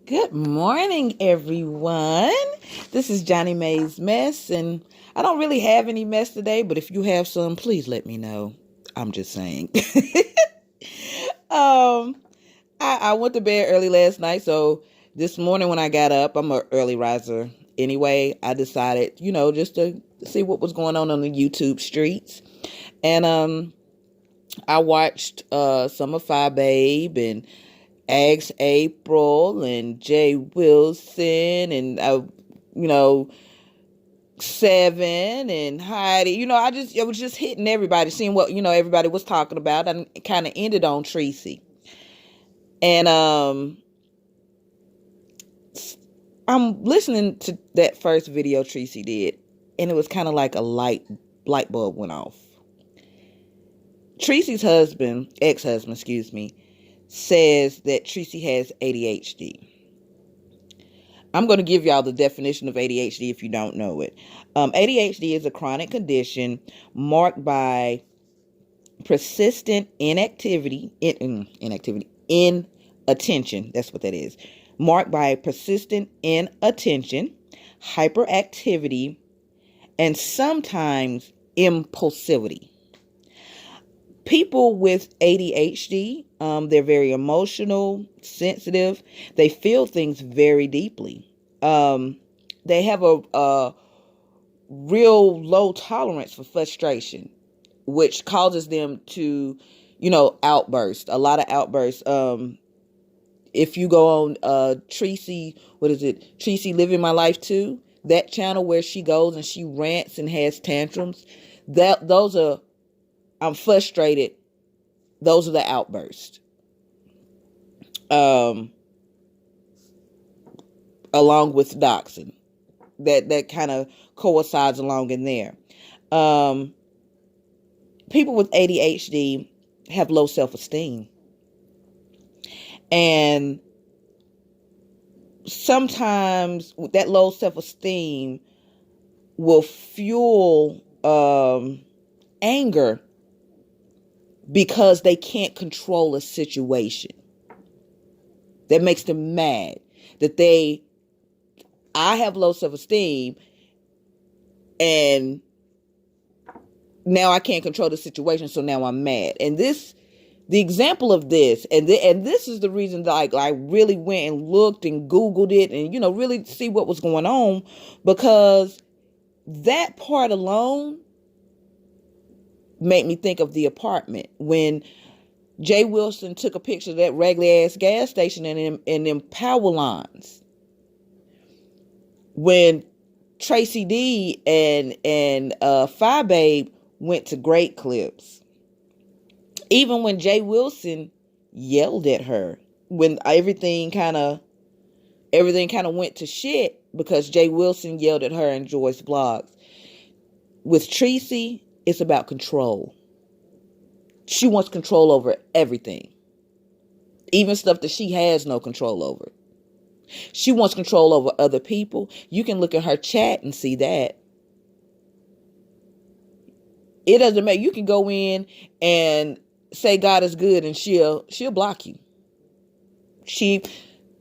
Good morning, everyone. This is Johnny Mae's Mess, and I don't really have any mess today, but if you have some, please let me know. I'm just saying. um, I went to bed early last night, so this morning when I got up, I'm an early riser anyway. I decided, just to see what was going on the YouTube streets, and I watched some of Fi Babe and Ask April and Jay Wilson and you know Seven and Heidi. I was just hitting everybody, seeing what everybody was talking about, and kind of ended on Treecey. And I'm listening to that first video Treecey did, and it was kind of like a light bulb went off. Treecey's ex-husband, excuse me, says that Treecey has ADHD. I'm going to give y'all the definition of ADHD if you don't know it. ADHD is a chronic condition marked by persistent inattention. That's what that is. Marked by persistent inattention, hyperactivity, and sometimes impulsivity. People with ADHD, they're very emotional, sensitive. They feel things very deeply. They have a real low tolerance for frustration, which causes them to, outburst. A lot of outbursts. If you go on Treecey, what is it? Treecey Living My Life Too. That channel where she goes and she rants and has tantrums. I'm frustrated. Those are the outbursts. Along with doxing. That kind of coincides along in there. People with ADHD have low self-esteem. And sometimes that low self-esteem will fuel anger because they can't control a situation. That makes them mad. I have low self-esteem and now I can't control the situation, so now I'm mad. And the example of this, and this is the reason that I really went and looked and Googled it and, really see what was going on, because that part alone made me think of the apartment when Jay Wilson took a picture of that raggedy ass gas station and them power lines. When Treecey D and Fi Babe went to Great Clips. Even when Jay Wilson yelled at her, when everything kind of went to shit because Jay Wilson yelled at her in Joyce blogs. With Treecey, it's about control. She wants control over everything. Even stuff that she has no control over. She wants control over other people. You can look at her chat and see that. It doesn't matter. You can go in and say God is good and she'll block you. She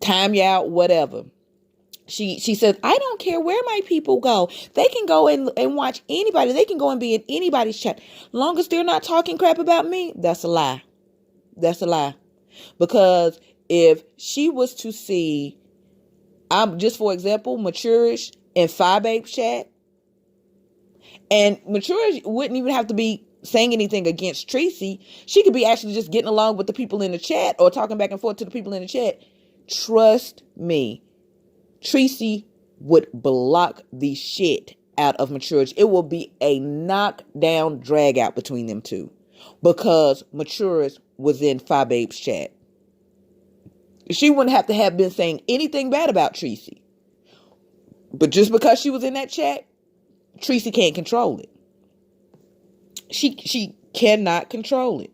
time you out, whatever. She says, I don't care where my people go. They can go and watch anybody. They can go and be in anybody's chat. Long as they're not talking crap about me, that's a lie. That's a lie. Because if she was to see, just for example, Maturish and Fi Babe chat, and Maturish wouldn't even have to be saying anything against Treecey. She could be actually just getting along with the people in the chat or talking back and forth to the people in the chat. Trust me, Treecey would block the shit out of Maturish. It will be a knockdown drag out between them two because Maturish was in Fi Babe's chat. She wouldn't have to have been saying anything bad about Treecey. But just because she was in that chat, Treecey can't control it. She cannot control it.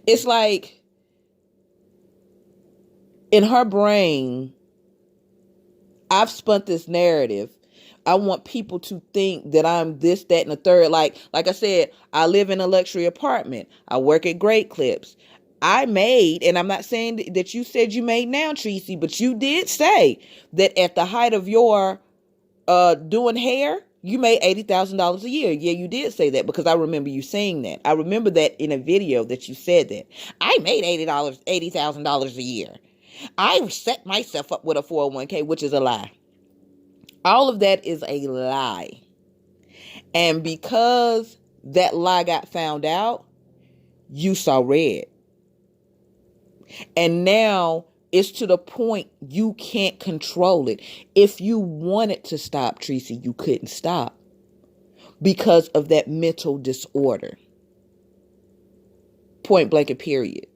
It's like in her brain, I've spun this narrative I want people to think that I'm this, that, and the third. Like I said, I live in a luxury apartment. I work at Great Clips. I made, and I'm not saying that you said you made now, Treecey, but you did say that at the height of your doing hair, you made $80,000 a year. Yeah, you did say that because I remember you saying that. I remember that in a video that you said that. I made $80,000 a year. I set myself up with a 401k, which is a lie. All of that is a lie. And because that lie got found out, you saw red. And now it's to the point you can't control it. If you wanted to stop, Treecey, you couldn't stop because of that mental disorder. Point blank and period.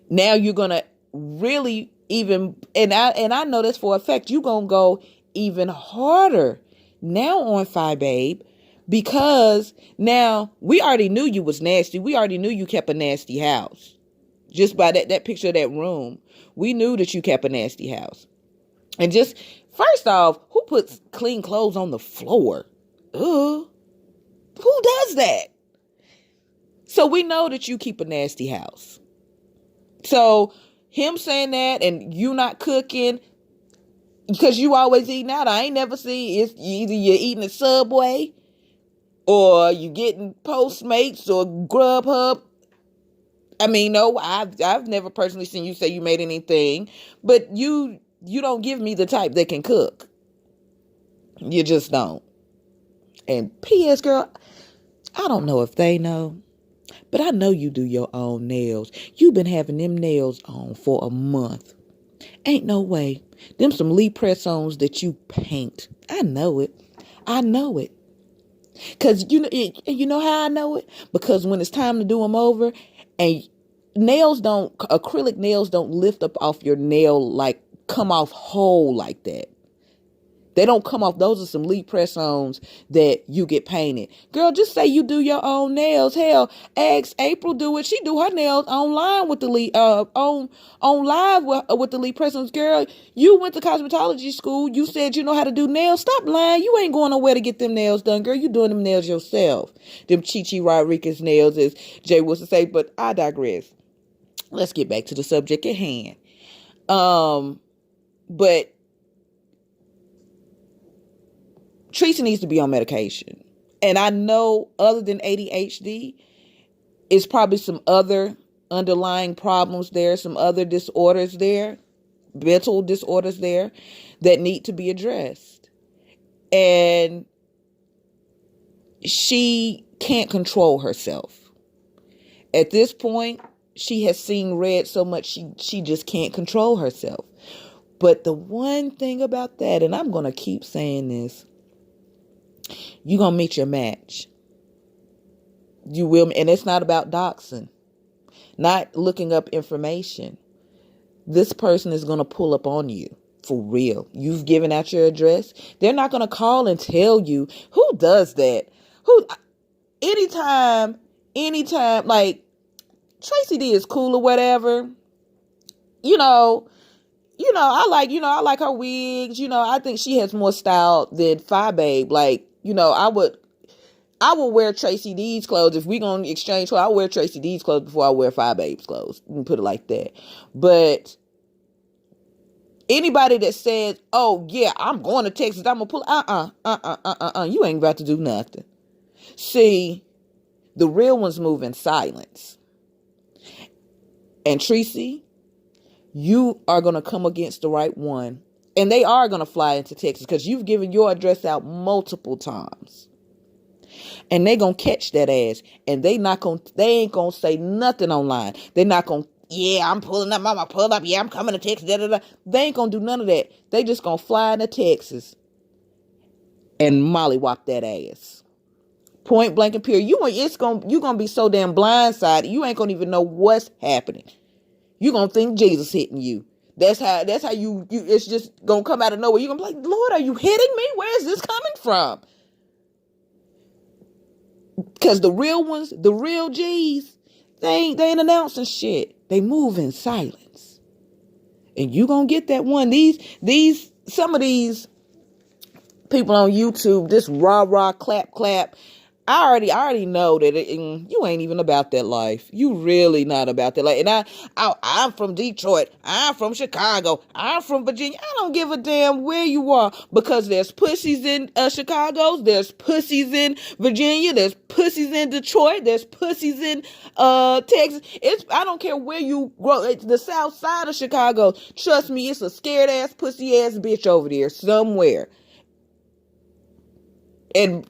Now you're going to really even, and I know this for a fact, you're going to go even harder now on Fi Babe, because now we already knew you was nasty. We already knew you kept a nasty house. Just by that picture of that room, we knew that you kept a nasty house. And just, first off, who puts clean clothes on the floor? Who does that? So we know that you keep a nasty house. So him saying that and you not cooking, because you always eating out. I ain't never seen, it's either you're eating at Subway or you getting Postmates or Grubhub. I mean, no, I've never personally seen you say you made anything, but you don't give me the type that can cook. You just don't. And P.S. girl, I don't know if they know, but I know you do your own nails. You've been having them nails on for a month. Ain't no way. Them some Lee press-ons that you paint. I know it. I know it. Because you know how I know it? Because when it's time to do them over, and acrylic nails don't lift up off your nail, like come off whole like that. They don't come off. Those are some Lee press-ons that you get painted. Girl, just say you do your own nails. Hell, ask April do it. She do her nails online with the Lee, on live with the Lee press-ons. Girl, you went to cosmetology school. You said you know how to do nails. Stop lying. You ain't going nowhere to get them nails done, girl. You doing them nails yourself. Them Treecey Rodriguez nails, as Jay was to say. But I digress. Let's get back to the subject at hand. But Treecey needs to be on medication. And I know other than ADHD, it's probably some other underlying problems there, some other disorders there, mental disorders there that need to be addressed. And she can't control herself. At this point, she has seen red so much she just can't control herself. But the one thing about that, and I'm going to keep saying this, you're going to meet your match. You will. And it's not about doxing. Not looking up information. This person is going to pull up on you. For real. You've given out your address. They're not going to call and tell you. Who does that? Anytime, like, Treecey D is cool or whatever. I like her wigs. I think she has more style than Fi Babe. Like, I would wear Treecey D's clothes. If we're going to exchange clothes, I'll wear Treecey D's clothes before I wear Fi Babe's clothes. You can put it like that. But anybody that says, oh, yeah, I'm going to Texas, I'm going to pull, you ain't about to do nothing. See, the real ones move in silence. And Treecey, you are going to come against the right one. And they are going to fly into Texas because you've given your address out multiple times. And they going to catch that ass. And they ain't going to say nothing online. They're not going to, yeah, I'm pulling up. I'm going to pull up. Yeah, I'm coming to Texas. Da, da, da. They ain't going to do none of that. They just going to fly into Texas and mollywop that ass. Point blank and period. You're going to be so damn blindsided. You ain't going to even know what's happening. You're going to think Jesus hitting you. That's how you it's just going to come out of nowhere. You're going to be like, Lord, are you hitting me? Where is this coming from? Because the real ones, the real G's, they ain't announcing shit. They move in silence. And you going to get that one. These some of these people on YouTube, this rah rah clap clap. I already know that you ain't even about that life. You really not about that life. And I'm from Detroit. I'm from Chicago. I'm from Virginia. I don't give a damn where you are, because there's pussies in Chicago. There's pussies in Virginia. There's pussies in Detroit. There's pussies in Texas. I don't care where you grow. It's the south side of Chicago. Trust me, it's a scared ass pussy ass bitch over there somewhere. And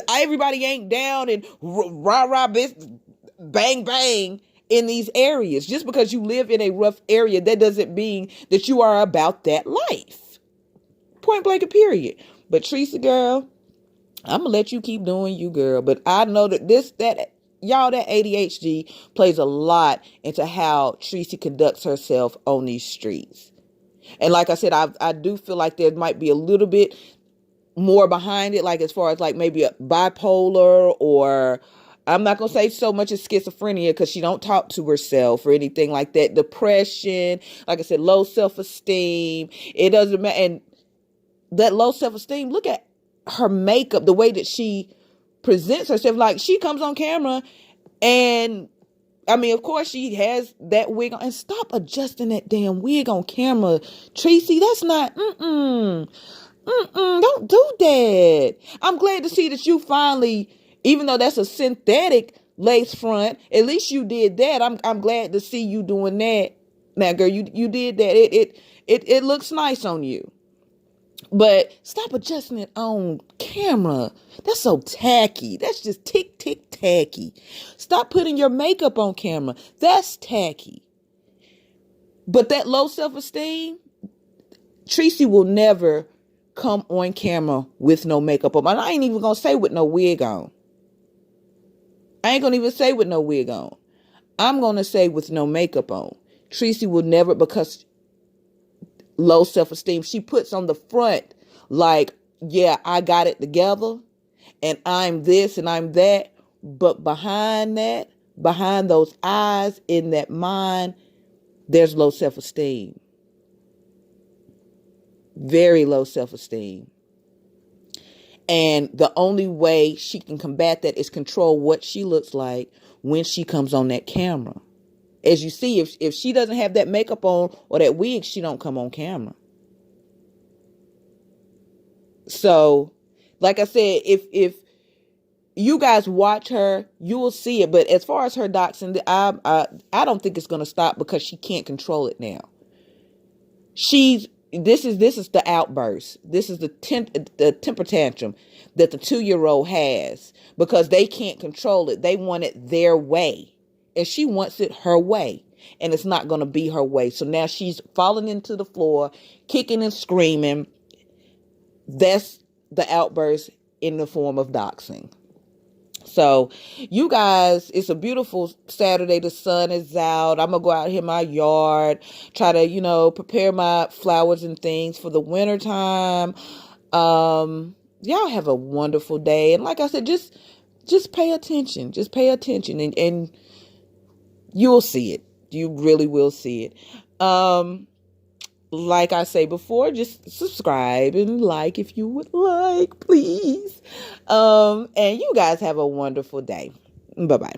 everybody ain't down and rah rah bang bang in these areas. Just because you live in a rough area, that doesn't mean that you are about that life. Point blank, period. But Treecey, girl, I'm gonna let you keep doing you, girl. But I know that that ADHD plays a lot into how Treecey conducts herself on these streets. And like I said, I do feel like there might be a little bit more behind it, like as far as like maybe a bipolar, or I'm not gonna say so much as schizophrenia, because she don't talk to herself or anything like that. Depression, like I said, low self-esteem. It doesn't matter. And that low self-esteem, look at her makeup, the way that she presents herself. Like, she comes on camera and I mean, of course she has that wig on. And stop adjusting that damn wig on camera, Treecey. That's not don't do that. I'm glad to see that you finally, even though that's a synthetic lace front, at least you did that. I'm glad to see you doing that. Now, girl, you did that. It looks nice on you. But stop adjusting it on camera. That's so tacky. That's just tick tacky. Stop putting your makeup on camera. That's tacky. But that low self-esteem, Treecey will never come on camera with no makeup on. And I ain't even gonna say with no wig on. I ain't gonna even say with no wig on. I'm gonna say with no makeup on. Treecey will never, because low self-esteem, she puts on the front like, yeah, I got it together and I'm this and I'm that. But behind that, behind those eyes, in that mind, there's low self-esteem. Very low self-esteem. And the only way she can combat that is control what she looks like when she comes on that camera. As you see, if she doesn't have that makeup on or that wig, she don't come on camera. So, like I said, if you guys watch her, you will see it. But as far as her doxing, I don't think it's going to stop, because she can't control it now. This is the outburst. This is the temper tantrum that the 2-year-old has, because they can't control it. They want it their way, and she wants it her way, and it's not going to be her way. So now she's falling into the floor, kicking and screaming. That's the outburst in the form of doxing. So, you guys, it's a beautiful Saturday. The sun is out. I'm going to go out here in my yard, try to, prepare my flowers and things for the winter time. Y'all have a wonderful day. And like I said, just pay attention. Just pay attention, and you'll see it. You really will see it. Like I say before, just subscribe and like if you would like, please. And you guys have a wonderful day. Bye-bye.